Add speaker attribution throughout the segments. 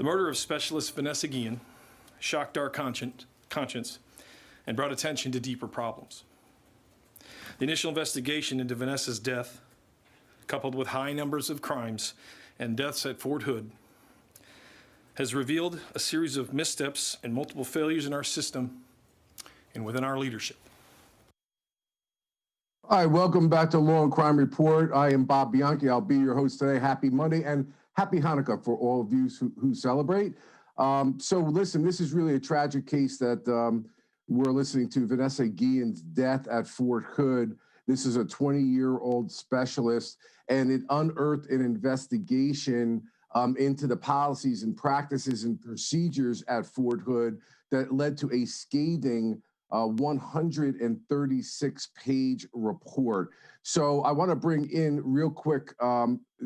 Speaker 1: The murder of Specialist Vanessa Guillen shocked our conscience and brought attention to deeper problems. The initial investigation into Vanessa's death, coupled with high numbers of crimes and deaths at Fort Hood, has revealed a series of missteps and multiple failures in our system and within our leadership.
Speaker 2: All right, welcome back to Law and Crime Report. I am Bob Bianchi. I'll be your host today. Happy Monday and happy Hanukkah for all of you who celebrate. So listen, this is really a tragic case that we're listening to, Vanessa Guillen's death at Fort Hood. This is a 20-year-old specialist, and it unearthed an investigation into the policies and practices and procedures at Fort Hood that led to a scathing 136-page report. So I want to bring in real quick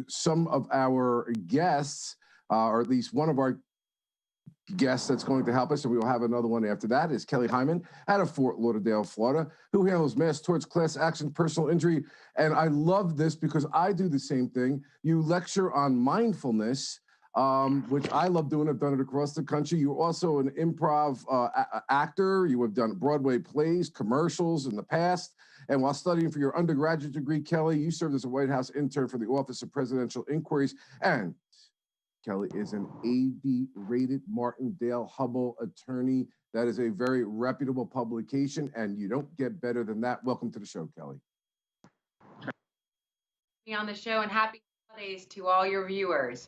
Speaker 2: some of our guests, or at least one of our guest that's going to help us, and we will have another one after that, is Kelly Hyman out of Fort Lauderdale, Florida, who handles mass torts, class action, personal injury. And I love this because I do the same thing. You lecture on mindfulness, which I love doing. I've done it across the country. You're also an improv actor. You have done Broadway plays, commercials in the past. And while studying for your undergraduate degree, Kelly, you served as a White House intern for the Office of Presidential Inquiries. And Kelly is an AB-rated Martindale-Hubbell attorney. That is a very reputable publication, and you don't get better than that. Welcome to the show, Kelly.
Speaker 3: Be on the show, and happy holidays to all your viewers.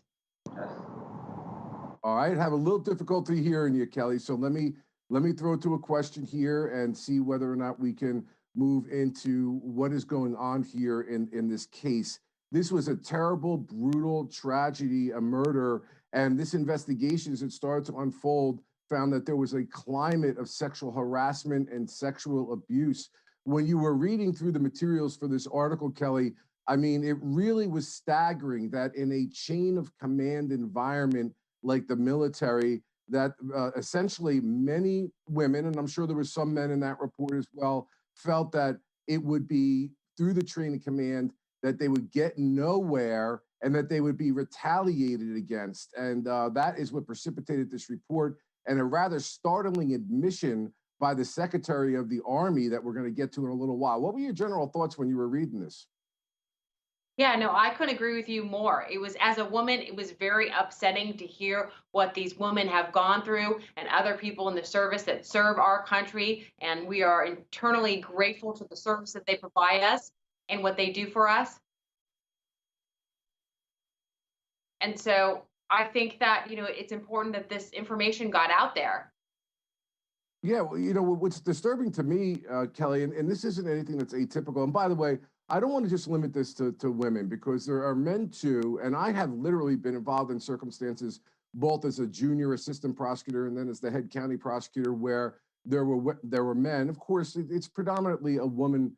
Speaker 2: All right, have a little difficulty hearing you, Kelly. So let me throw to a question here and see whether or not we can move into what is going on here in this case. This was a terrible, brutal tragedy, a murder, and this investigation, as it started to unfold, found that there was a climate of sexual harassment and sexual abuse. When you were reading through the materials for this article, Kelly, I mean, it really was staggering that in a chain of command environment like the military, that essentially many women, and I'm sure there were some men in that report as well, felt that it would be through the chain of command that they would get nowhere and that they would be retaliated against. And that is what precipitated this report, and a rather startling admission by the Secretary of the Army that we're going to get to in a little while. What were your general thoughts when you were reading this?
Speaker 3: Yeah, no, I couldn't agree with you more. It was, as a woman, it was very upsetting to hear what these women have gone through and other people in the service that serve our country. And we are eternally grateful to the service that they provide us and what they do for us. And so I think that, it's important that this information got out there.
Speaker 2: Yeah, well, what's disturbing to me, Kelly, and this isn't anything that's atypical. And by the way, I don't want to just limit this to women, because there are men too, and I have literally been involved in circumstances, both as a junior assistant prosecutor and then as the head county prosecutor, where there were men. Of course, it's predominantly a woman,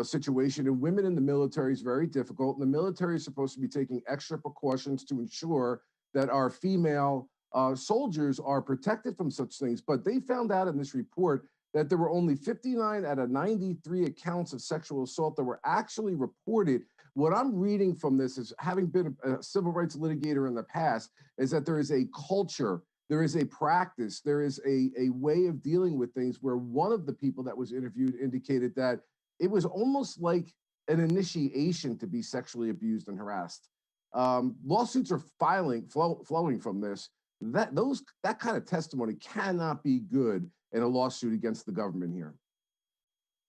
Speaker 2: situation, and women in the military is very difficult. And the military is supposed to be taking extra precautions to ensure that our female soldiers are protected from such things. But they found out in this report that there were only 59 out of 93 accounts of sexual assault that were actually reported. What I'm reading from this, is having been a civil rights litigator in the past, is that there is a culture, there is a practice, there is a way of dealing with things, where one of the people that was interviewed indicated that it was almost like an initiation to be sexually abused and harassed. Lawsuits are flowing from this. That kind of testimony cannot be good in a lawsuit against the government here.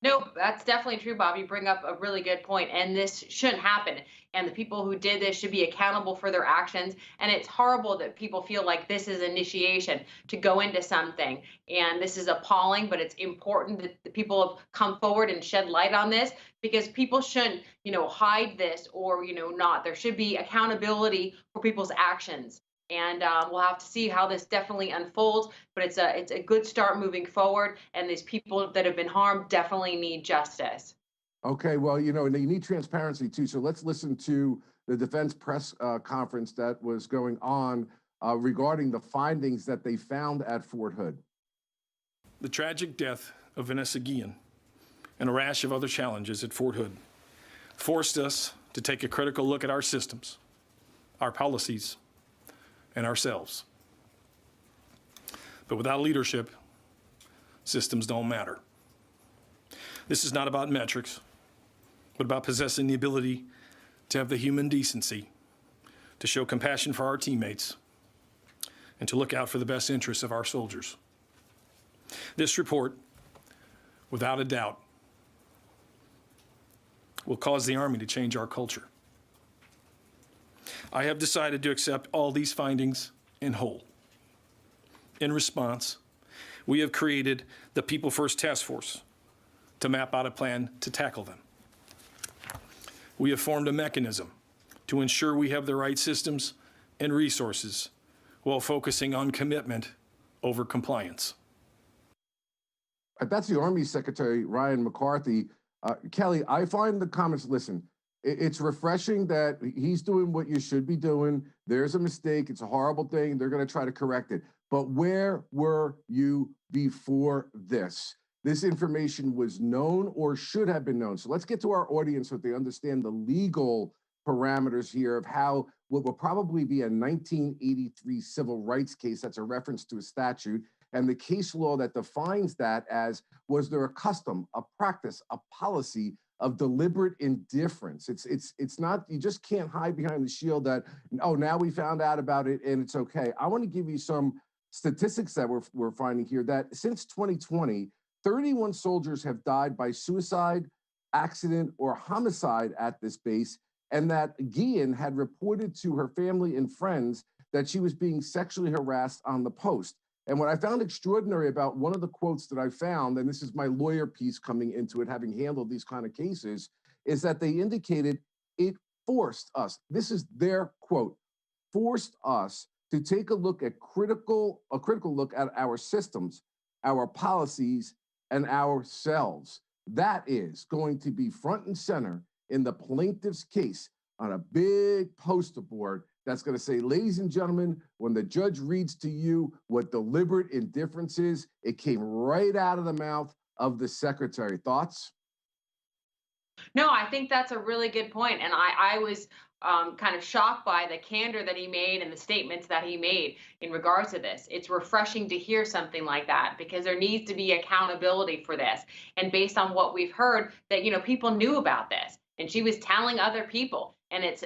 Speaker 3: No, that's definitely true, Bob. You bring up a really good point, and this shouldn't happen. And the people who did this should be accountable for their actions. And it's horrible that people feel like this is initiation to go into something. And this is appalling, but it's important that the people have come forward and shed light on this, because people shouldn't, hide this or, not. There should be accountability for people's actions. And we'll have to see how this definitely unfolds, but it's a good start moving forward. And these people that have been harmed definitely need justice.
Speaker 2: Okay, well, and you need transparency too. So let's listen to the defense press conference that was going on regarding the findings that they found at Fort Hood.
Speaker 1: The tragic death of Vanessa Guillen and a rash of other challenges at Fort Hood forced us to take a critical look at our systems, our policies, and ourselves. But without leadership, systems don't matter. This is not about metrics, but about possessing the ability to have the human decency to show compassion for our teammates and to look out for the best interests of our soldiers. This report, without a doubt, will cause the Army to change our culture. I have decided to accept all these findings in whole. In response, we have created the People First Task Force to map out a plan to tackle them. We have formed a mechanism to ensure we have the right systems and resources while focusing on commitment over compliance.
Speaker 2: That's the Army Secretary, Ryan McCarthy. Kelly, I find the comments, listen, it's refreshing that he's doing what you should be doing. There's a mistake. It's a horrible thing. They're going to try to correct it. But where were you before this? This information was known or should have been known. So let's get to our audience so they understand the legal parameters here of how what will probably be a 1983 civil rights case. That's a reference to a statute. And the case law that defines that as, was there a custom, a practice, a policy of deliberate indifference? It's not, you just can't hide behind the shield that, oh, now we found out about it and it's okay. I want to give you some statistics that we're finding here that since 2020, 31 soldiers have died by suicide, accident, or homicide at this base, and that Guillen had reported to her family and friends that she was being sexually harassed on the post. And what I found extraordinary about one of the quotes that I found, and this is my lawyer piece coming into it, having handled these kind of cases, is that they indicated it forced us, this is their quote, forced us to take a critical look at our systems, our policies, and ourselves. That is going to be front and center in the plaintiff's case on a big poster board that's going to say, ladies and gentlemen, when the judge reads to you what deliberate indifference is, it came right out of the mouth of the secretary. Thoughts?
Speaker 3: No, I think that's a really good point. And I was kind of shocked by the candor that he made and the statements that he made in regards to this. It's refreshing to hear something like that because there needs to be accountability for this. And based on what we've heard, that people knew about this, and she was telling other people. And it's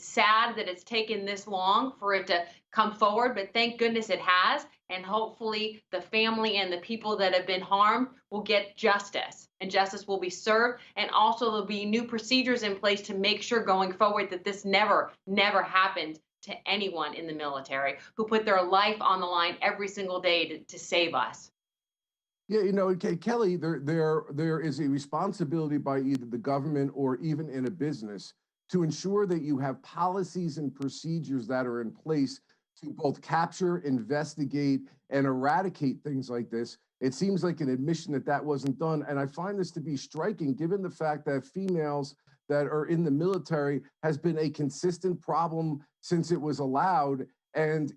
Speaker 3: sad that it's taken this long for it to come forward, but thank goodness it has. And hopefully the family and the people that have been harmed will get justice, and justice will be served. And also there'll be new procedures in place to make sure going forward that this never happened to anyone in the military who put their life on the line every single day to save us.
Speaker 2: Yeah, Kelly, there is a responsibility by either the government or even in a business to ensure that you have policies and procedures that are in place to both capture, investigate, and eradicate things like this. It seems like an admission that that wasn't done. And I find this to be striking, given the fact that females that are in the military has been a consistent problem since it was allowed. And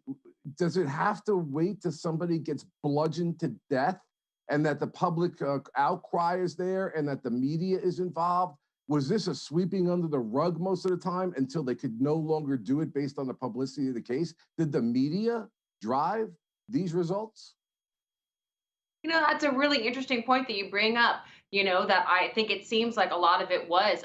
Speaker 2: does it have to wait till somebody gets bludgeoned to death and that the public outcry is there and that the media is involved? Was this a sweeping under the rug most of the time until they could no longer do it based on the publicity of the case? Did the media drive these results?
Speaker 3: That's a really interesting point that you bring up, that I think it seems like a lot of it was,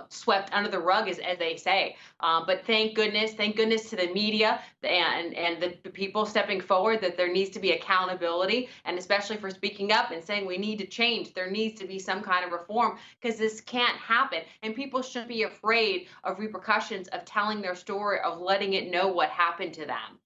Speaker 3: swept under the rug, as they say. But thank goodness to the media and the people stepping forward that there needs to be accountability, and especially for speaking up and saying we need to change. There needs to be some kind of reform because this can't happen. And people shouldn't be afraid of repercussions of telling their story, of letting it know what happened to them.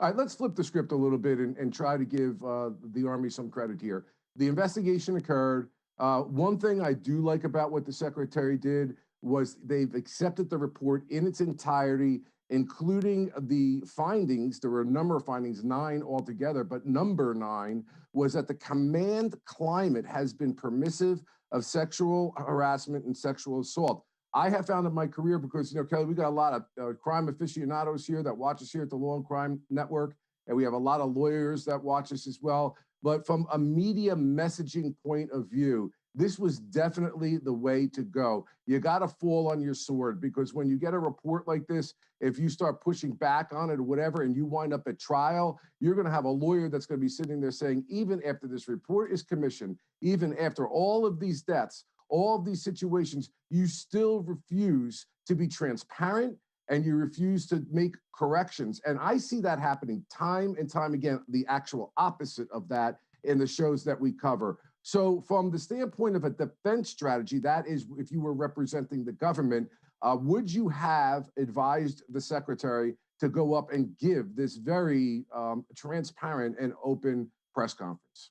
Speaker 2: All right, let's flip the script a little bit and try to give the Army some credit here. The investigation occurred. One thing I do like about what the secretary did was they've accepted the report in its entirety, including the findings. There were a number of findings, 9 altogether, but number 9 was that the command climate has been permissive of sexual harassment and sexual assault. I have found in my career, because, Kelly, we got a lot of crime aficionados here that watch us here at the Law and Crime Network, and we have a lot of lawyers that watch us as well. But from a media messaging point of view, this was definitely the way to go. You got to fall on your sword, because when you get a report like this, if you start pushing back on it or whatever, and you wind up at trial, you're going to have a lawyer that's going to be sitting there saying, even after this report is commissioned, even after all of these deaths, all of these situations, you still refuse to be transparent and you refuse to make corrections. And I see that happening time and time again, the actual opposite of that in the shows that we cover. So from the standpoint of a defense strategy, that is, if you were representing the government, would you have advised the secretary to go up and give this very transparent and open press conference?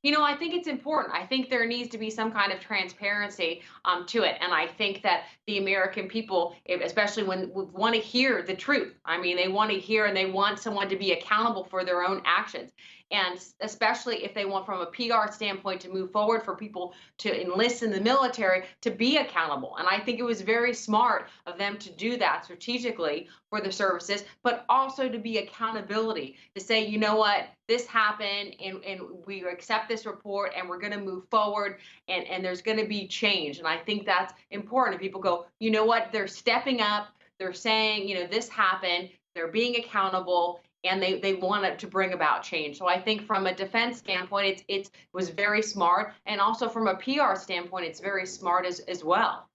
Speaker 3: I think it's important. I think there needs to be some kind of transparency to it. And I think that the American people, especially when want to hear the truth, I mean, they want to hear and they want someone to be accountable for their own actions. And especially if they want, from a PR standpoint, to move forward for people to enlist in the military to be accountable. And I think it was very smart of them to do that strategically for the services, but also to be accountability, to say, you know what, this happened, and we accept this report and we're going to move forward, and there's going to be change. And I think that's important. If people go, you know what, they're stepping up, they're saying, this happened, they're being accountable, and they want it to bring about change. So I think from a defense standpoint, it was very smart. And also from a PR standpoint, it's very smart as well.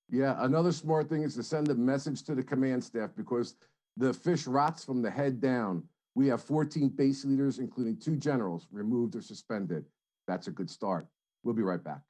Speaker 2: Yeah, another smart thing is to send a message to the command staff, because the fish rots from the head down. We have 14 base leaders, including 2 generals, removed or suspended. That's a good start. We'll be right back.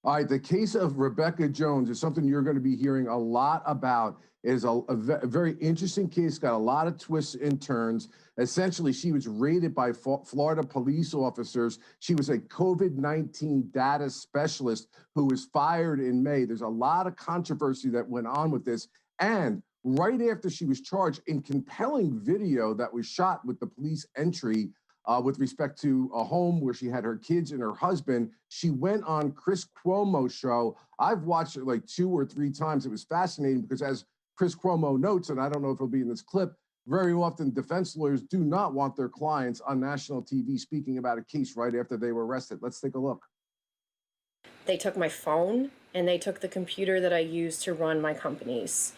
Speaker 2: All right, the case of Rebecca Jones is something you're going to be hearing a lot about. It is a very interesting case, got a lot of twists and turns. Essentially, she was raided by Florida police officers. She was a COVID-19 data specialist who was fired in May. There's a lot of controversy that went on with this. And right after she was charged, in compelling video that was shot with the police entry, with respect to a home where she had her kids and her husband, she went on Chris Cuomo's show. I've watched it like 2 or 3 times. It was fascinating because, as Chris Cuomo notes, and I don't know if it'll be in this clip, very often defense lawyers do not want their clients on national TV speaking about a case right after they were arrested. Let's take a look.
Speaker 4: They took my phone and they took the computer that I use to run my companies.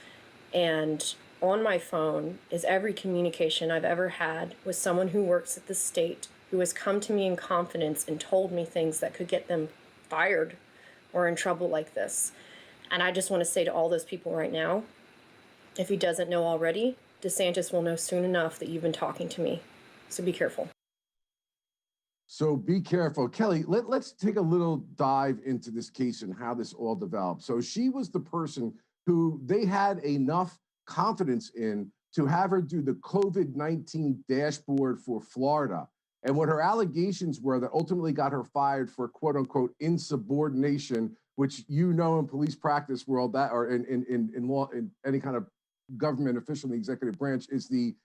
Speaker 4: And on my phone is every communication I've ever had with someone who works at the state, who has come to me in confidence and told me things that could get them fired or in trouble like this. And I just want to say to all those people right now, if he doesn't know already, DeSantis will know soon enough that you've been talking to me. So be careful.
Speaker 2: So be careful. Kelly, let's take a little dive into this case and how this all developed. So she was the person who they had enough confidence in to have her do the COVID-19 dashboard for Florida. And what her allegations were that ultimately got her fired for quote unquote insubordination, which in police practice world, that or in law, in any kind of government official in the executive branch, is the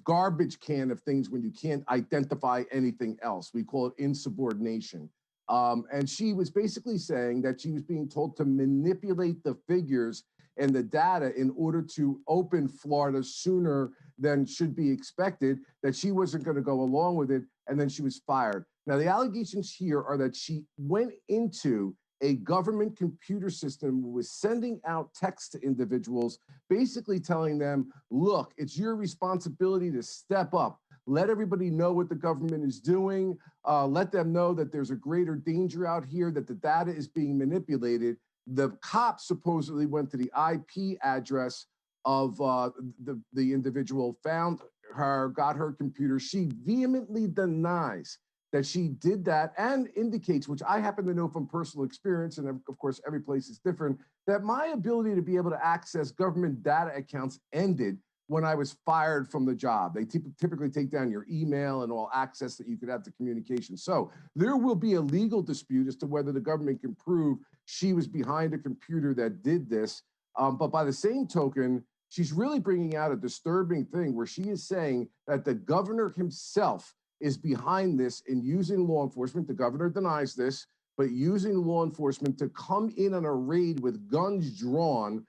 Speaker 2: garbage can of things when you can't identify anything else. We call it insubordination. And she was basically saying that she was being told to manipulate the figures and the data in order to open Florida sooner than should be expected, that she wasn't going to go along with it, and then she was fired. Now, the allegations here are that she went into a government computer system, was sending out text to individuals, basically telling them, look, it's your responsibility to step up. Let everybody know what the government is doing. Let them know that there's a greater danger out here, that the data is being manipulated. The cops supposedly went to the IP address of the individual, found her, got her computer. She vehemently denies that she did that, and indicates, which I happen to know from personal experience, and of course every place is different, that my ability to be able to access government data accounts ended when I was fired from the job. They typically take down your email and all access that you could have to communication. So there will be a legal dispute as to whether the government can prove she was behind a computer that did this. But by the same token, she's really bringing out a disturbing thing where she is saying that the governor himself is behind this in using law enforcement. The governor denies this, but using law enforcement to come in on a raid with guns drawn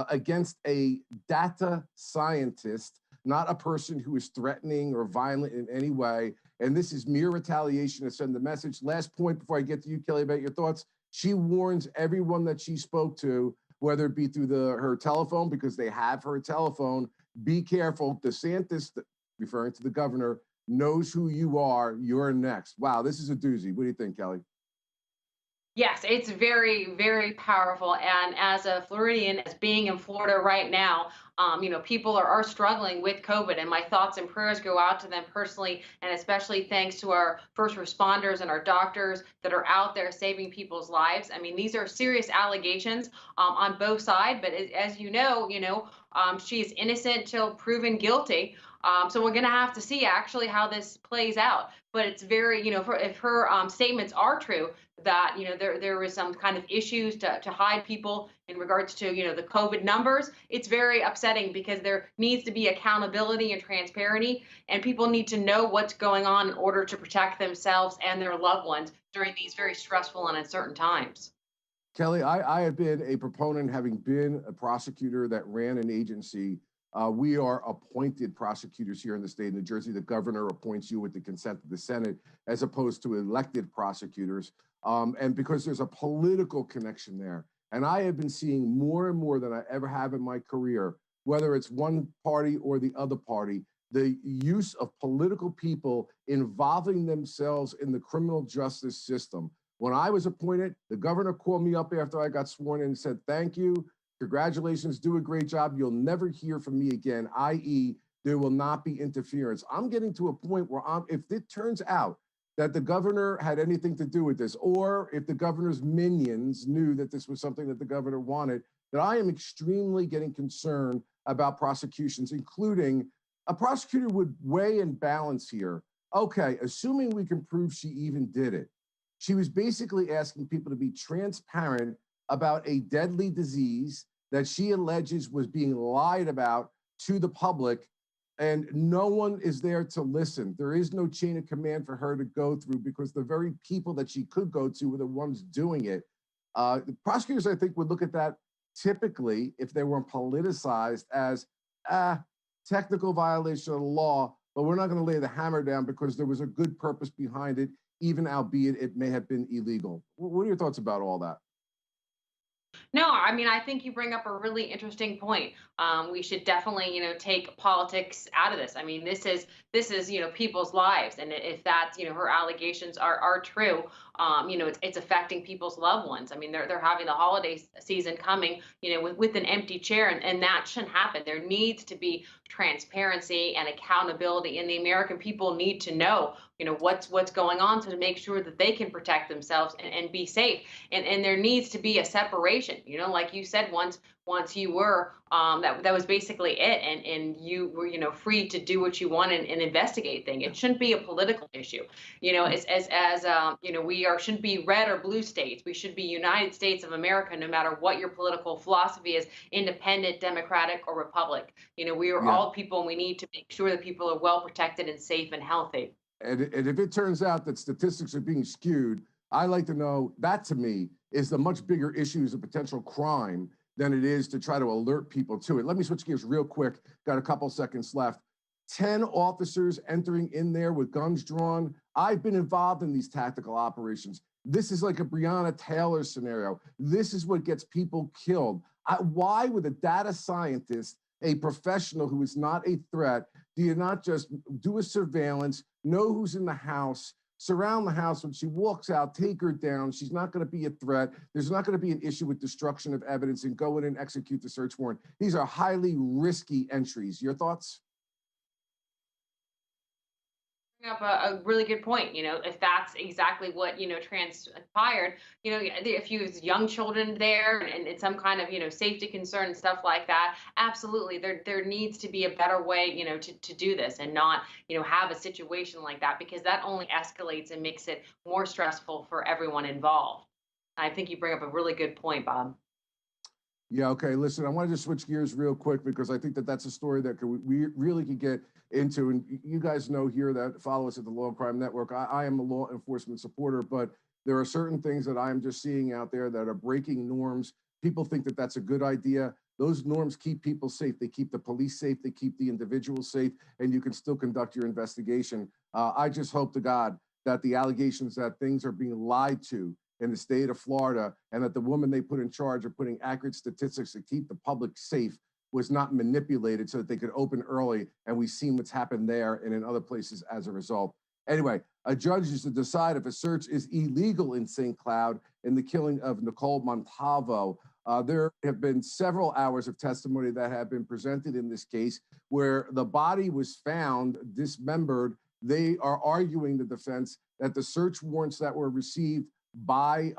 Speaker 2: against a data scientist, not a person who is threatening or violent in any way. And this is mere retaliation to send the message. Last point before I get to you, Kelly, about your thoughts. She warns everyone that she spoke to, whether it be through her telephone, because they have her telephone, be careful. DeSantis, referring to the governor, knows who you are. You're next. Wow, this is a doozy. What do you think, Kelly?
Speaker 3: Yes, it's very, very powerful. And as a Floridian, as being in Florida right now, people are struggling with COVID, and my thoughts and prayers go out to them personally, and especially thanks to our first responders and our doctors that are out there saving people's lives. I mean, these are serious allegations on both sides, but as she is innocent till proven guilty. So we're going to have to see actually how this plays out. But it's very, if her statements are true, that there was some kind of issues to hide people in regards to the COVID numbers. It's very upsetting because there needs to be accountability and transparency, and people need to know what's going on in order to protect themselves and their loved ones during these very stressful and uncertain times.
Speaker 2: Kelly, I have been a proponent, having been a prosecutor that ran an agency. We are appointed prosecutors here in the state of New Jersey. The governor appoints you with the consent of the Senate, as opposed to elected prosecutors. And because there's a political connection there. And I have been seeing more and more than I ever have in my career, whether it's one party or the other party, the use of political people involving themselves in the criminal justice system. When I was appointed, the governor called me up after I got sworn in and said, "Thank you. Congratulations, do a great job. You'll never hear from me again," i.e., there will not be interference. I'm getting to a point where if it turns out that the governor had anything to do with this, or if the governor's minions knew that this was something that the governor wanted, that I am extremely getting concerned about prosecutions, including a prosecutor would weigh and balance here. Okay, assuming we can prove she even did it. She was basically asking people to be transparent about a deadly disease that she alleges was being lied about to the public, and no one is there to listen. There is no chain of command for her to go through, because the very people that she could go to were the ones doing it. The prosecutors, I think, would look at that typically, if they weren't politicized, as technical violation of the law, but we're not going to lay the hammer down because there was a good purpose behind it, even albeit it may have been illegal. What are your thoughts about all that?
Speaker 3: No, I mean, I think you bring up a really interesting point. We should definitely, take politics out of this. I mean, this is people's lives, and if that's her allegations are true, it's affecting people's loved ones. I mean, they're having the holiday season coming, with an empty chair, and that shouldn't happen. There needs to be transparency and accountability, and the American people need to know, what's going on, to make sure that they can protect themselves and be safe. And there needs to be a separation. Like you said, once you were that was basically it, and you were free to do what you want and investigate things. It shouldn't be a political issue. We shouldn't be red or blue states. We should be United States of America, no matter what your political philosophy is, independent, democratic, or republic. We are all people, and we need to make sure that people are well protected and safe and healthy.
Speaker 2: And if it turns out that statistics are being skewed, I like to know that, to me, is the much bigger issue as a potential crime than it is to try to alert people to it. Let me switch gears real quick. Got a couple seconds left. 10 officers entering in there with guns drawn. I've been involved in these tactical operations. This is like a Breonna Taylor scenario. This is what gets people killed. Why would a data scientist, a professional who is not a threat, do you not just do a surveillance, know who's in the house, surround the house when she walks out, take her down? She's not going to be a threat. There's not going to be an issue with destruction of evidence, and go in and execute the search warrant. These are highly risky entries. Your thoughts?
Speaker 3: Up a really good point. If that's exactly what transpired, if you have young children there, and some kind of safety concern and stuff like that, absolutely there needs to be a better way to do this, and not have a situation like that, because that only escalates and makes it more stressful for everyone involved. I think you bring up a really good point, Bob.
Speaker 2: Yeah, okay. Listen, I wanted to switch gears real quick, because I think that that's a story that we really could get into. And you guys know here that follow us at the Law and Crime Network, I am a law enforcement supporter, but There are certain things that I'm just seeing out there that are breaking norms. People think that that's a good idea. Those norms keep people safe. They keep the police safe. They keep the individual safe, and you can still conduct your investigation. I just hope to God that the allegations that things are being lied to in the state of Florida and that the woman they put in charge of putting accurate statistics to keep the public safe was not manipulated so that they could open early. And we've seen what's happened there and in other places as a result. Anyway, a judge is to decide if a search is illegal in St. Cloud in the killing of Nicole Montalvo. There have been several hours of testimony that have been presented in this case where the body was found dismembered. They are arguing, the defense, that the search warrants that were received by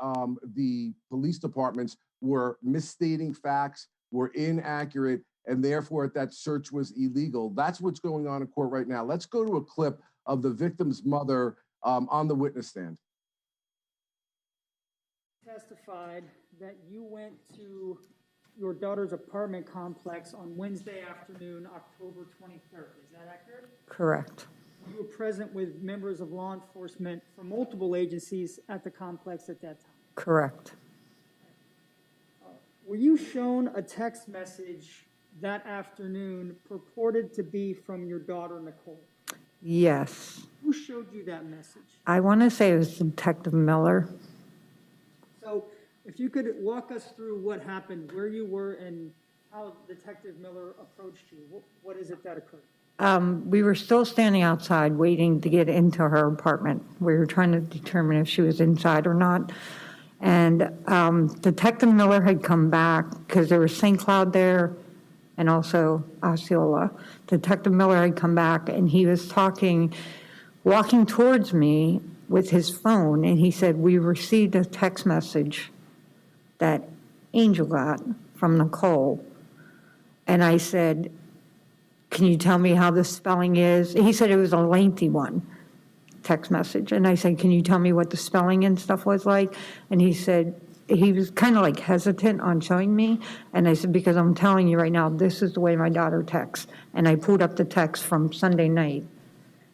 Speaker 2: the police departments were misstating facts, were inaccurate, and therefore that search was illegal. That's what's going on in court right now. Let's go to a clip of the victim's mother on the witness stand.
Speaker 5: Testified that you went to your daughter's apartment complex on Wednesday afternoon, October 23rd. Is that accurate?
Speaker 6: Correct.
Speaker 5: You were present with members of law enforcement from multiple agencies at the complex at that time.
Speaker 6: Correct.
Speaker 5: Were you shown a text message that afternoon purported to be from your daughter, Nicole?
Speaker 6: Yes.
Speaker 5: Who showed you that message?
Speaker 6: I want to say it was Detective Miller.
Speaker 5: So if you could walk us through what happened, where you were, and how Detective Miller approached you. What is it that occurred?
Speaker 6: We were still standing outside waiting to get into her apartment. We were trying to determine if she was inside or not. And Detective Miller had come back because there was St. Cloud there and also Osceola. Detective Miller had come back and he was walking towards me with his phone, and he said, "We received a text message that Angel got from Nicole." And I said, "Can you tell me how the spelling is?" He said it was a lengthy one, text message. And I said, "Can you tell me what the spelling and stuff was like?" And he said, he was kind of like hesitant on showing me. And I said, "Because I'm telling you right now, this is the way my daughter texts." And I pulled up the text from Sunday night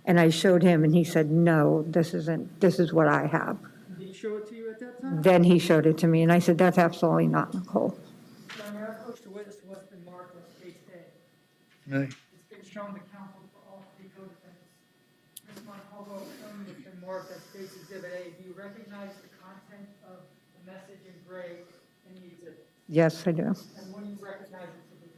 Speaker 6: and I showed him, and he said, "No, this is what I have."
Speaker 5: Did he show it to you at that time?
Speaker 6: Then he showed it to me and I said, "That's absolutely not Nicole."
Speaker 5: Your approach to witness to what's been marked on State's Day.
Speaker 7: Right.
Speaker 5: It's been shown to counsel for all three co-defendants. Ms. Montalvo, shown has been marked as State's Exhibit A. Do you recognize the content of the message in gray in the exhibit?
Speaker 6: Yes, I do.
Speaker 5: And what do you recognize it to be?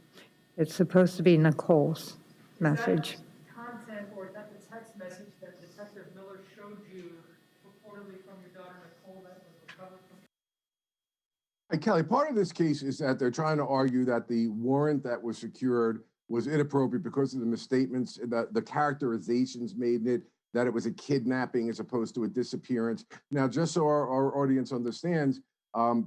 Speaker 6: It's supposed to be Nicole's message.
Speaker 5: Is that content, or is that the text message that Detective Miller showed you purportedly from your daughter Nicole that was recovered from?
Speaker 2: Hey, Kelly, part of this case is that they're trying to argue that the warrant that was secured was inappropriate because of the misstatements, the characterizations made in it, that it was a kidnapping as opposed to a disappearance. Now, just so our audience understands,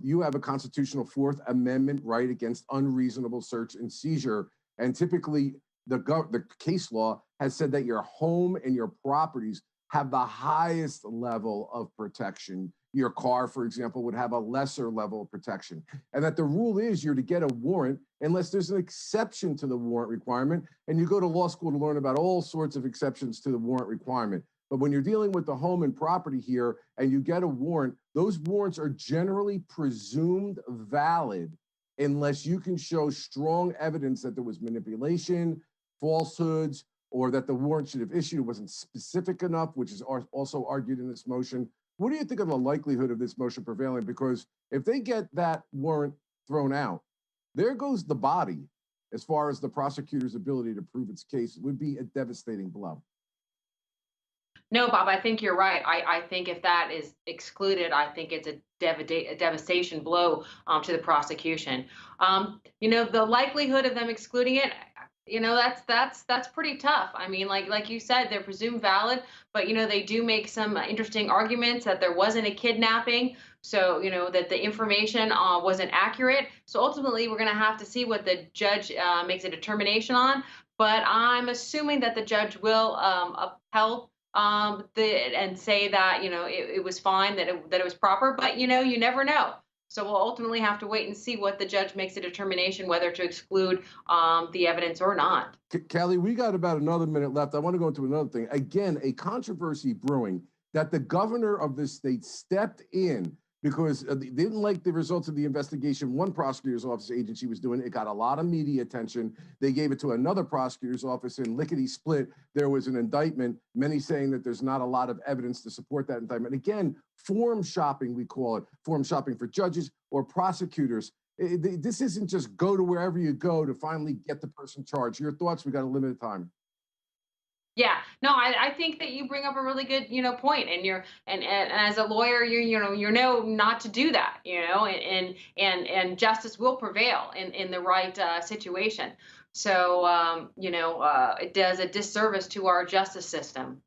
Speaker 2: you have a constitutional Fourth Amendment right against unreasonable search and seizure. And typically, the case law has said that your home and your properties have the highest level of protection. Your car, for example, would have a lesser level of protection. And that the rule is you're to get a warrant unless there's an exception to the warrant requirement. And you go to law school to learn about all sorts of exceptions to the warrant requirement. But when you're dealing with the home and property here and you get a warrant, those warrants are generally presumed valid unless you can show strong evidence that there was manipulation, falsehoods, or that the warrant should have issued wasn't specific enough, which is also argued in this motion. What do you think of the likelihood of this motion prevailing? Because if they get that warrant thrown out, there goes the body as far as the prosecutor's ability to prove its case. It would be a devastating blow.
Speaker 3: No, Bob, I think you're right. I think if that is excluded, I think it's a devastation blow to the prosecution. The likelihood of them excluding it, that's pretty tough. I mean, like you said, they're presumed valid, but they do make some interesting arguments that there wasn't a kidnapping, so that the information wasn't accurate. So ultimately, we're going to have to see what the judge makes a determination on. But I'm assuming that the judge will upheld and say that it was fine, that it was proper. But you never know. So we'll ultimately have to wait and see what the judge makes a determination whether to exclude the evidence or not.
Speaker 2: Kelly, we got about another minute left. I want to go into another thing. Again, a controversy brewing. that the governor of this state stepped in because they didn't like the results of the investigation one prosecutor's office agency was doing. It got a lot of media attention. They gave it to another prosecutor's office, and lickety split, there was an indictment, many saying that there's not a lot of evidence to support that indictment. Again, form shopping, we call it, form shopping for judges or prosecutors. This isn't just go to wherever you go to finally get the person charged. Your thoughts? We got a limited time.
Speaker 3: Yeah, no, I think that you bring up a really good, point, and and as a lawyer, you know not to do that, and justice will prevail in the right situation. So, it does a disservice to our justice system.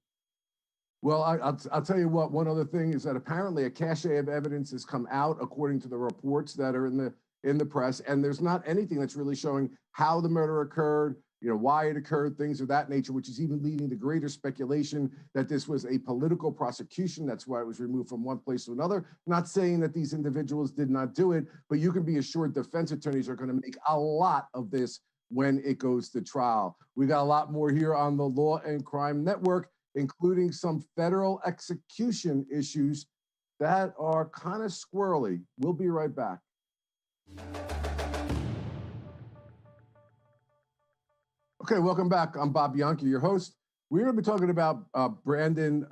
Speaker 2: Well, I'll tell you what, one other thing is that apparently a cache of evidence has come out according to the reports that are in the press, and there's not anything that's really showing how the murder occurred, why it occurred, things of that nature, which is even leading to greater speculation that this was a political prosecution. That's why it was removed from one place to another. Not saying that these individuals did not do it, but you can be assured defense attorneys are going to make a lot of this when it goes to trial. We got a lot more here on the Law and Crime Network, including some federal execution issues that are kind of squirrely. We'll be right back. Okay, welcome back. I'm Bob Bianchi, your host. We're going to be talking about Brandon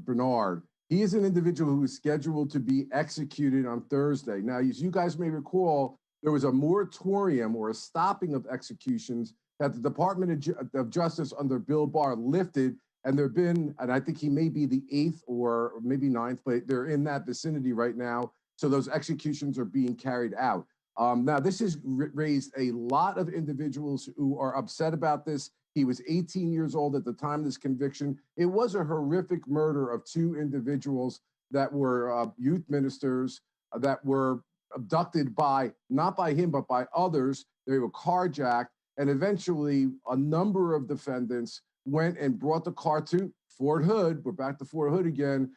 Speaker 2: Bernard. He is an individual who is scheduled to be executed on Thursday. Now, as you guys may recall, there was a moratorium or a stopping of executions that the Department of Justice under Bill Barr lifted, and there have been, and I think he may be the 8th or maybe 9th, but they're in that vicinity right now. So those executions are being carried out. Now, this has raised a lot of individuals who are upset about this. He was 18 years old at the time of this conviction. It was a horrific murder of two individuals that were youth ministers that were abducted by, not by him, but by others. They were carjacked. And eventually, a number of defendants went and brought the car to Fort Hood. We're back to Fort Hood again.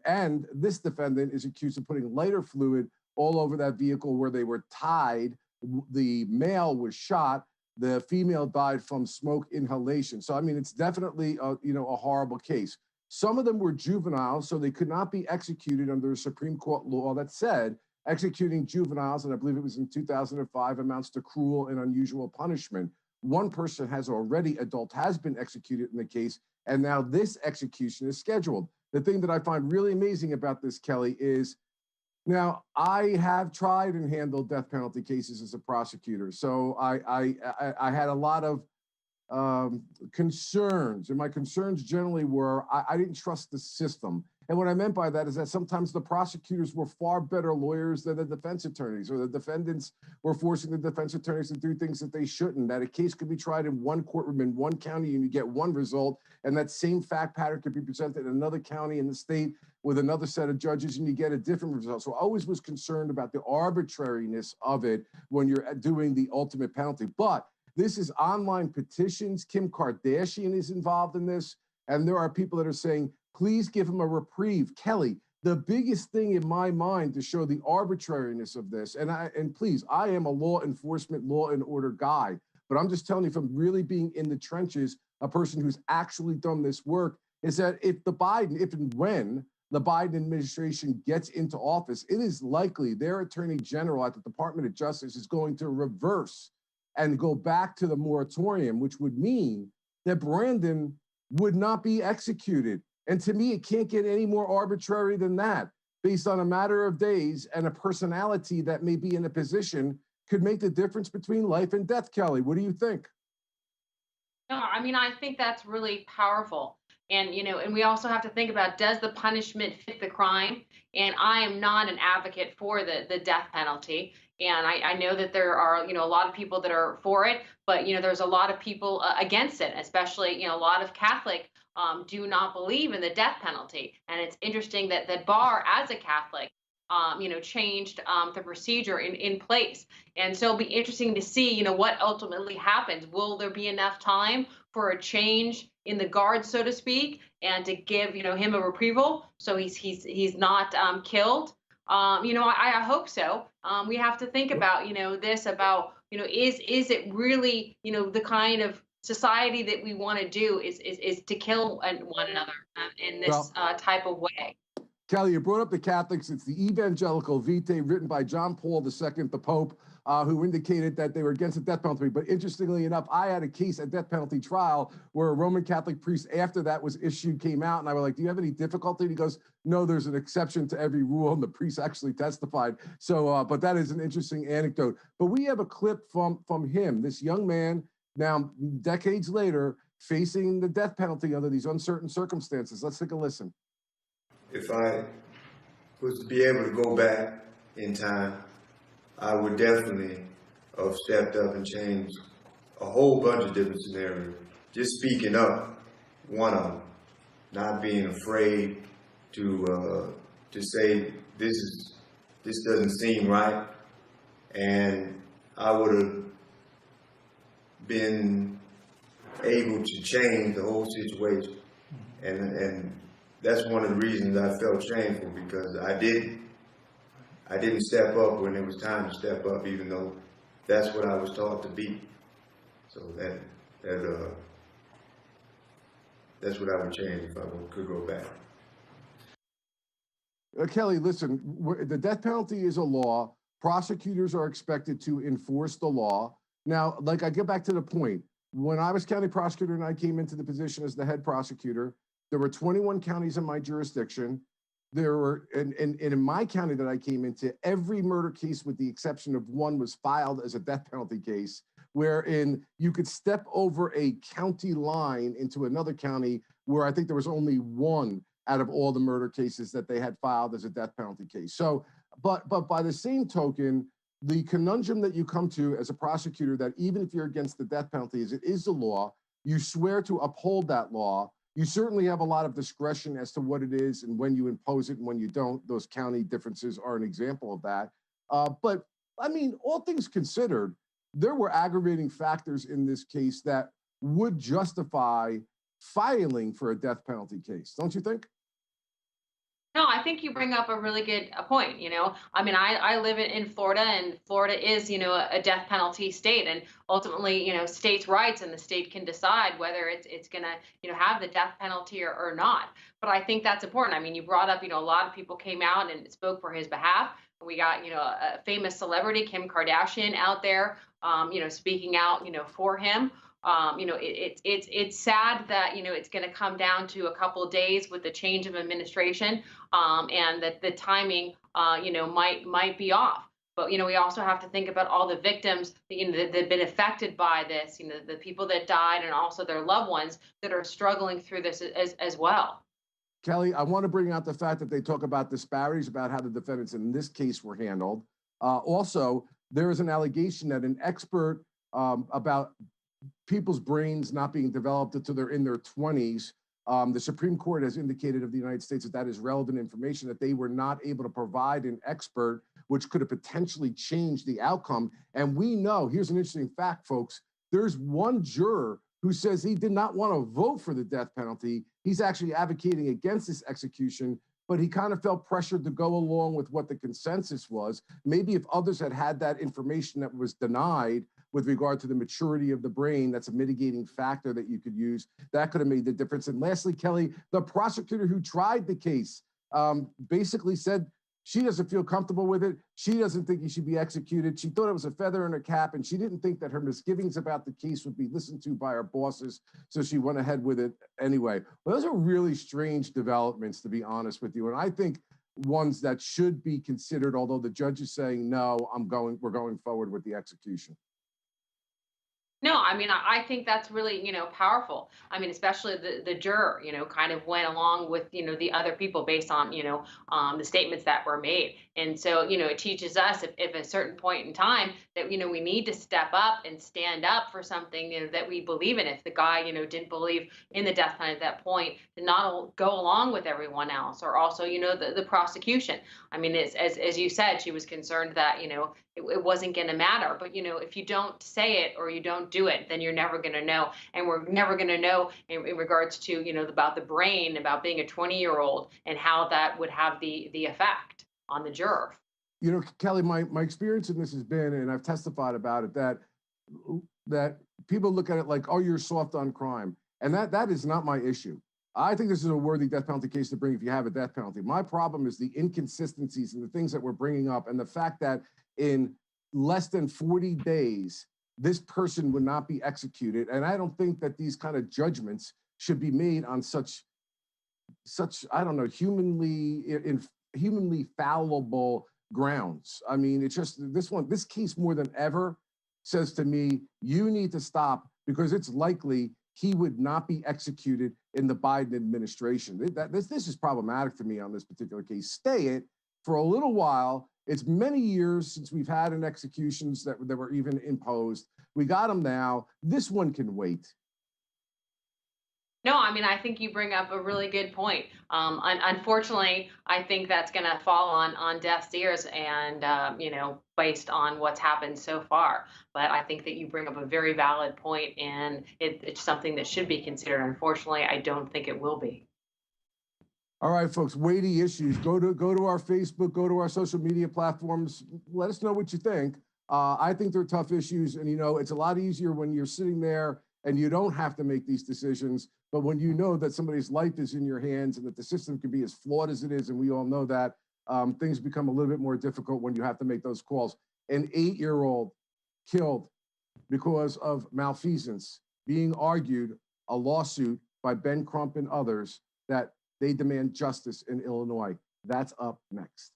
Speaker 2: And this defendant is accused of putting lighter fluid all over that vehicle where they were tied. The male was shot. The female died from smoke inhalation. So, I mean, it's definitely a horrible case. Some of them were juveniles, so they could not be executed under a Supreme Court law that said executing juveniles, and I believe it was in 2005, amounts to cruel and unusual punishment. One person has been executed in the case, and now this execution is scheduled. The thing that I find really amazing about this, Kelly, is now, I have tried and handled death penalty cases as a prosecutor, so I had a lot of concerns, and my concerns generally were I didn't trust the system. And what I meant by that is that sometimes the prosecutors were far better lawyers than the defense attorneys, or the defendants were forcing the defense attorneys to do things that they shouldn't. That a case could be tried in one courtroom in one county and you get one result, and that same fact pattern could be presented in another county in the state with another set of judges and you get a different result. So I always was concerned about the arbitrariness of it when you're doing the ultimate penalty. But this is online petitions. Kim Kardashian is involved in this. And there are people that are saying, please give him a reprieve. Kelly, the biggest thing in my mind to show the arbitrariness of this, and please, I am a law enforcement, law and order guy, but I'm just telling you from really being in the trenches, a person who's actually done this work, is that if and when the Biden administration gets into office, it is likely their attorney general at the Department of Justice is going to reverse and go back to the moratorium, which would mean that Brandon would not be executed. And to me, it can't get any more arbitrary than that. Based on a matter of days and a personality that may be in a position could make the difference between life and death. Kelly, what do you think?
Speaker 3: No, I mean, I think that's really powerful. And we also have to think about, does the punishment fit the crime? And I am not an advocate for the death penalty. And I know that there are, a lot of people that are for it, but, there's a lot of people against it, especially, a lot of Catholic do not believe in the death penalty. And it's interesting that Barr, as a Catholic, changed the procedure in place. And so it'll be interesting to see, what ultimately happens. Will there be enough time for a change in the guard, so to speak, and to give, him a reprieve so he's not killed? I hope so. We have to think about, this about, is it really, the kind of society that we want to do is to kill one another in this
Speaker 2: Well,
Speaker 3: type of way.
Speaker 2: Kelly, you brought up the Catholics. It's the Evangelical Vitae, written by John Paul II, the Pope, who indicated that they were against the death penalty. But interestingly enough, I had a case, a death penalty trial, where a Roman Catholic priest, after that was issued, came out, and I was like, "Do you have any difficulty?" And he goes, "No, there's an exception to every rule," and the priest actually testified. So, but that is an interesting anecdote. But we have a clip from him, this young man, now decades later, facing the death penalty under these uncertain circumstances. Let's take a listen.
Speaker 7: If I was to be able to go back in time, I would definitely have stepped up and changed a whole bunch of different scenarios. Just speaking up, one of them. Not being afraid to say this doesn't seem right, and I would have been able to change the whole situation, and that's one of the reasons I felt shameful, because I didn't step up when it was time to step up, even though that's what I was taught to be. So that's what I would change if I could go back.
Speaker 2: Kelly, listen, the death penalty is a law. Prosecutors are expected to enforce the law. Now, like, I get back to the point. When I was county prosecutor and I came into the position as the head prosecutor, there were 21 counties in my jurisdiction. There were, and in my county that I came into, every murder case with the exception of one was filed as a death penalty case, wherein you could step over a county line into another county where I think there was only one out of all the murder cases that they had filed as a death penalty case. So, but by the same token, the conundrum that you come to as a prosecutor, that even if you're against the death penalty, is it is the law, you swear to uphold that law. You certainly have a lot of discretion as to what it is and when you impose it and when you don't. Those county differences are an example of that. But I mean, all things considered, there were aggravating factors in this case that would justify filing for a death penalty case, don't you think?
Speaker 3: No, I think you bring up a really good point. I mean, I live in Florida, and Florida is, a death penalty state, and ultimately, states' rights, and the state can decide whether it's gonna, have the death penalty or not. But I think that's important. I mean, you brought up, a lot of people came out and spoke for his behalf. We got, a famous celebrity, Kim Kardashian, out there, speaking out, for him. It's sad that it's going to come down to a couple of days with the change of administration, and that the timing might be off. But we also have to think about all the victims that have been affected by this. The people that died, and also their loved ones that are struggling through this as well.
Speaker 2: Kelly, I want to bring out the fact that they talk about disparities about how the defendants in this case were handled. Also, there is an allegation that an expert about people's brains not being developed until they're in their 20s. The Supreme Court has indicated of the United States that is relevant information, that they were not able to provide an expert, which could have potentially changed the outcome. And we know, here's an interesting fact, folks, there's one juror who says he did not want to vote for the death penalty. He's actually advocating against this execution, but he kind of felt pressured to go along with what the consensus was. Maybe if others had that information that was denied with regard to the maturity of the brain, that's a mitigating factor that you could use, that could have made the difference. And lastly, Kelly, the prosecutor who tried the case basically said she doesn't feel comfortable with it. She doesn't think he should be executed. She thought it was a feather in her cap, and she didn't think that her misgivings about the case would be listened to by her bosses, so she went ahead with it anyway. Well, those are really strange developments, to be honest with you, and I think ones that should be considered, although the judge is saying, no, we're going forward with the execution.
Speaker 3: No, I mean, I think that's really, powerful. I mean, especially the juror, kind of went along with, the other people based on, the statements that were made. And so, it teaches us if at a certain point in time that, we need to step up and stand up for something, that we believe in. If the guy, didn't believe in the death penalty at that point, to not go along with everyone else, or also, the prosecution. I mean, as you said, she was concerned that, it wasn't going to matter. But, if you don't say it or you don't do it, then you're never going to know. And we're never going to know in regards to, about the brain, about being a 20-year-old, and how that would have the effect on the juror.
Speaker 2: Kelly, my experience in this has been, and I've testified about it, that people look at it like, oh, you're soft on crime. And that is not my issue. I think this is a worthy death penalty case to bring if you have a death penalty. My problem is the inconsistencies and the things that we're bringing up, and the fact that in less than 40 days, this person would not be executed. And I don't think that these kind of judgments should be made on such I don't know, humanly fallible grounds. I mean, it's just this case more than ever says to me, you need to stop, because it's likely he would not be executed in the Biden administration. This is problematic to me on this particular case. Stay it for a little while. It's many years since we've had an executions that were even imposed. We got them now. This one can wait.
Speaker 3: No, I mean, I think you bring up a really good point. Unfortunately, I think that's going to fall on deaf ears, and based on what's happened so far. But I think that you bring up a very valid point, and it's something that should be considered. Unfortunately, I don't think it will be.
Speaker 2: All right, folks, weighty issues. Go to our Facebook, go to our social media platforms. Let us know what you think. I think they're tough issues, and it's a lot easier when you're sitting there and you don't have to make these decisions. But when you know that somebody's life is in your hands and that the system can be as flawed as it is, and we all know that, things become a little bit more difficult when you have to make those calls. An 8-year-old killed because of malfeasance, being argued a lawsuit by Ben Crump and others that they demand justice in Illinois. That's up next.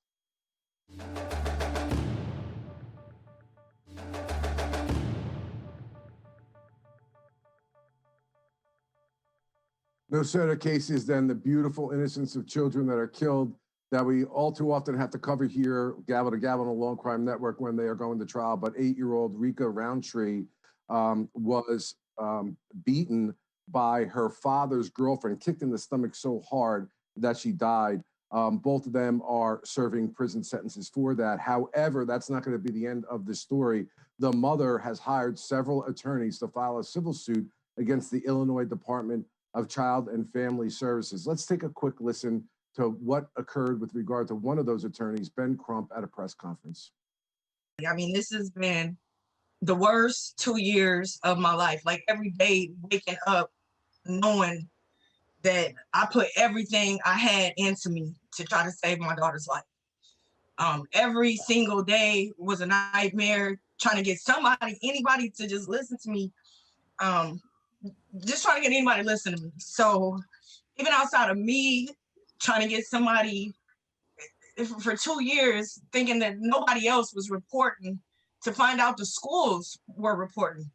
Speaker 2: No sadder cases than the beautiful innocence of children that are killed, that we all too often have to cover here, gavel to gavel on a Long Crime Network when they are going to trial. But 8-year-old Rika Roundtree was beaten by her father's girlfriend, kicked in the stomach so hard that she died. Both of them are serving prison sentences for that. However, that's not going to be the end of the story. The mother has hired several attorneys to file a civil suit against the Illinois Department of Child and Family Services. Let's take a quick listen to what occurred with regard to one of those attorneys, Ben Crump, at a press conference.
Speaker 8: I mean, this has been the worst 2 years of my life. Like, every day waking up knowing that I put everything I had into me to try to save my daughter's life. Every single day was a nightmare, trying to get anybody to just listen to me. Just trying to get anybody to listen to me. So even outside of me trying to get somebody for 2 years, thinking that nobody else was reporting, to find out the schools were reporting.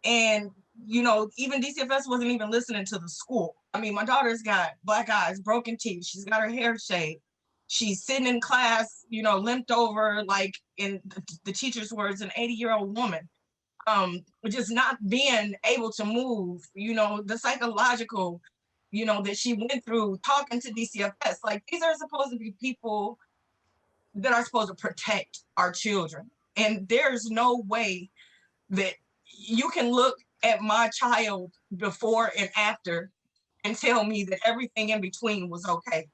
Speaker 8: And, even DCFS wasn't even listening to the school. I mean, my daughter's got black eyes, broken teeth. She's got her hair shaved. She's sitting in class, limped over, like, in the teacher's words, an 80-year-old woman. Just not being able to move, the psychological, that she went through talking to DCFS. Like, these are supposed to be people that are supposed to protect our children. And there's no way that you can look at my child before and after and tell me that everything in between was okay.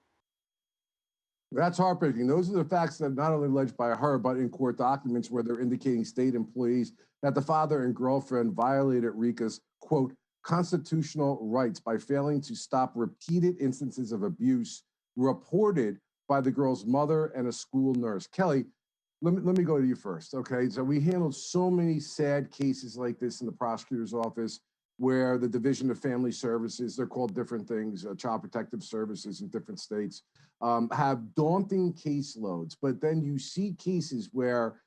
Speaker 2: That's heartbreaking. Those are the facts that not only alleged by her, but in court documents where they're indicating state employees that the father and girlfriend violated Rika's, quote, constitutional rights by failing to stop repeated instances of abuse reported by the girl's mother and a school nurse. Kelly, let me go to you first, okay? So we handled so many sad cases like this in the prosecutor's office, where the Division of Family Services, they're called different things, Child Protective Services in different states, have daunting caseloads. But then you see cases where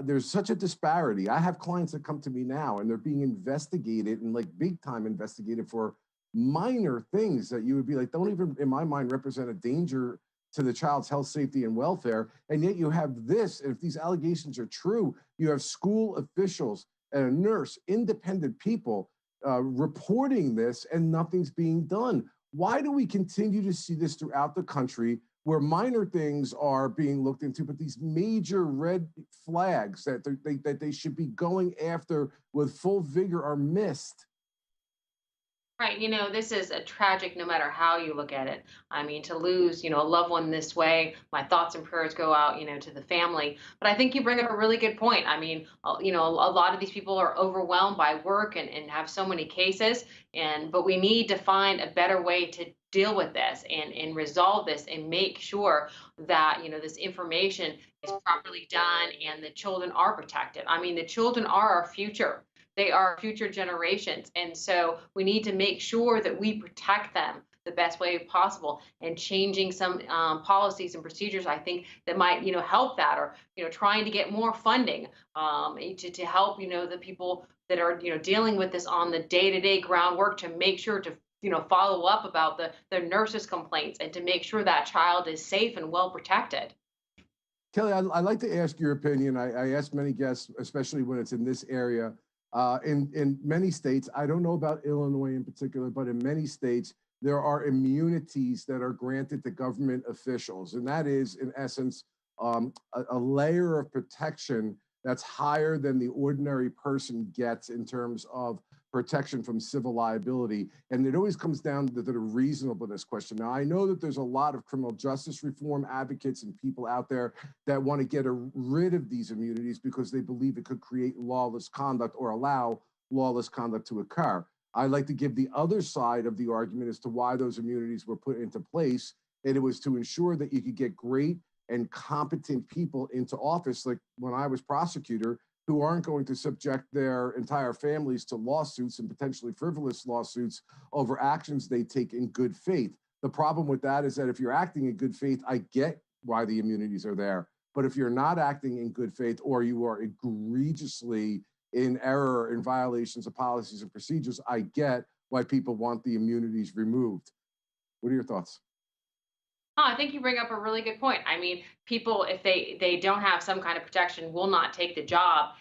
Speaker 2: there's such a disparity. I have clients that come to me now and they're being investigated, and like big time investigated, for minor things that you would be like, don't even, in my mind, represent a danger to the child's health, safety, and welfare. And yet you have this, and if these allegations are true, you have school officials and a nurse, independent people, reporting this, and nothing's being done. Why do we continue to see this throughout the country, where minor things are being looked into, but these major red flags that they should be going after with full vigor are missed?
Speaker 3: Right. This is a tragic no matter how you look at it. I mean, to lose, a loved one this way, my thoughts and prayers go out, to the family. But I think you bring up a really good point. I mean, a lot of these people are overwhelmed by work and have so many cases. But we need to find a better way to deal with this and resolve this and make sure that, this information is properly done and the children are protected. I mean, the children are our future. They are future generations. And so we need to make sure that we protect them the best way possible, and changing some policies and procedures, I think, that might, help that, or, trying to get more funding to help, the people that are, dealing with this on the day-to-day groundwork, to make sure to, follow up about the nurses' complaints, and to make sure that child is safe and well protected.
Speaker 2: Kelly, I'd like to ask your opinion. I ask many guests, especially when it's in this area. In many states, I don't know about Illinois in particular, but in many states, there are immunities that are granted to government officials. And that is, in essence, a layer of protection that's higher than the ordinary person gets in terms of protection from civil liability. And it always comes down to the reasonableness question. Now, I know that there's a lot of criminal justice reform advocates and people out there that want to get rid of these immunities because they believe it could create lawless conduct or allow lawless conduct to occur. I like to give the other side of the argument as to why those immunities were put into place. And it was to ensure that you could get great and competent people into office, like when I was prosecutor, who aren't going to subject their entire families to lawsuits and potentially frivolous lawsuits over actions they take in good faith. The problem with that is that if you're acting in good faith, I get why the immunities are there. But if you're not acting in good faith, or you are egregiously in error in violations of policies and procedures, I get why people want the immunities removed. What are your thoughts?
Speaker 3: Oh, I think you bring up a really good point. I mean, people, if they don't have some kind of protection, will not take the job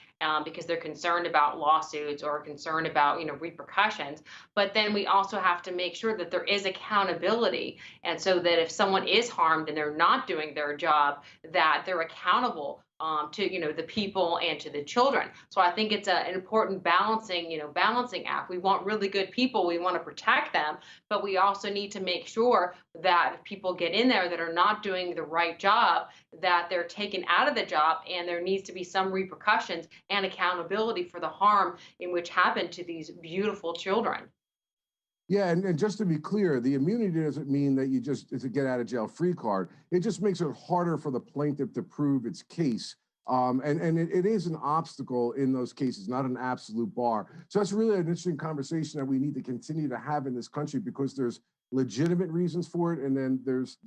Speaker 3: because they're concerned about lawsuits or concerned about, repercussions. But then we also have to make sure that there is accountability, and so that if someone is harmed and they're not doing their job, that they're accountable to, the people and to the children. So I think it's an important balancing act. We want really good people. We want to protect them, but we also need to make sure that if people get in there that are not doing the right job, that they're taken out of the job, and there needs to be some repercussions and accountability for the harm in which happened to these beautiful children.
Speaker 2: Yeah, and just to be clear, the immunity doesn't mean that it's a get out of jail free card. It just makes it harder for the plaintiff to prove its case. And it is an obstacle in those cases, not an absolute bar. So that's really an interesting conversation that we need to continue to have in this country, because there's legitimate reasons for it, and then there's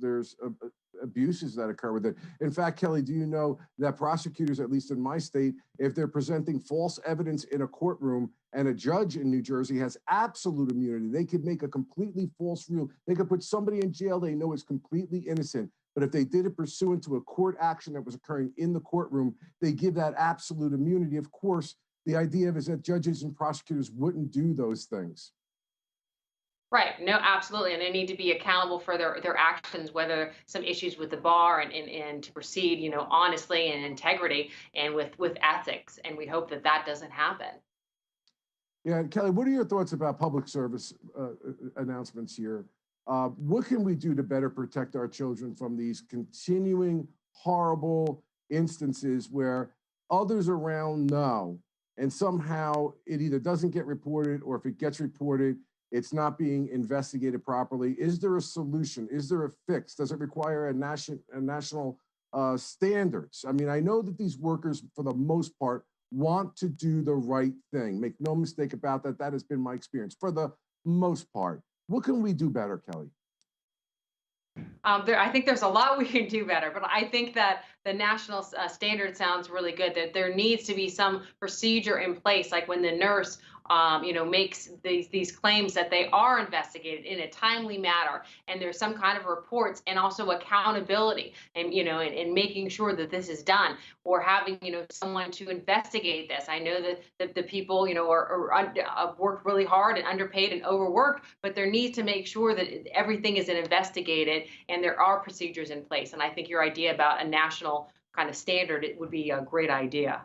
Speaker 2: abuses that occur with it. In fact, Kelly, do you know that prosecutors, at least in my state, if they're presenting false evidence in a courtroom, and a judge in New Jersey has absolute immunity, they could make a completely false rule. They could put somebody in jail they know is completely innocent, but if they did it pursuant to a court action that was occurring in the courtroom, they give that absolute immunity. Of course, the idea is that judges and prosecutors wouldn't do those things.
Speaker 3: Right. No, absolutely. And they need to be accountable for their actions, whether some issues with the bar, and to proceed, honestly and integrity and with ethics. And we hope that that doesn't happen.
Speaker 2: Yeah, Kelly, what are your thoughts about public service announcements here? What can we do to better protect our children from these continuing horrible instances where others around know, and somehow it either doesn't get reported, or if it gets reported, it's not being investigated properly? Is there a solution? Is there a fix? Does it require a national standards? I mean, I know that these workers, for the most part, want to do the right thing. Make no mistake about that. That has been my experience for the most part. What can we do better, Kelly?
Speaker 3: I think there's a lot we can do better, but I think that the national standard sounds really good. That there needs to be some procedure in place, like when the nurse, makes these claims, that they are investigated in a timely manner, and there's some kind of reports, and also accountability, and and making sure that this is done, or having someone to investigate this. I know that the people are worked really hard and underpaid and overworked, but there needs to make sure that everything is investigated and there are procedures in place. And I think your idea about a national kind of standard, it would be a great idea.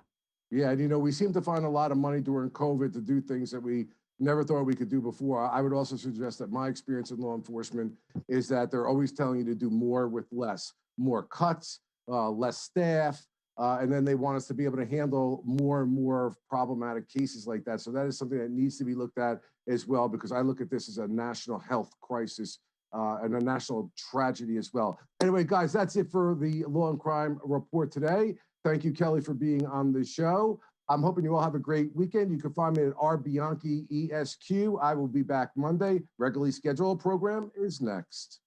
Speaker 2: Yeah, and we seem to find a lot of money during COVID to do things that we never thought we could do before. I would also suggest that my experience in law enforcement is that they're always telling you to do more with less, more cuts, less staff, and then they want us to be able to handle more and more problematic cases like that. So that is something that needs to be looked at as well, because I look at this as a national health crisis and a national tragedy as well. Anyway, guys, that's it for the Law and Crime Report today. Thank you, Kelly, for being on the show. I'm hoping you all have a great weekend. You can find me at rbianchi ESQ. I will be back Monday. Regularly scheduled program is next.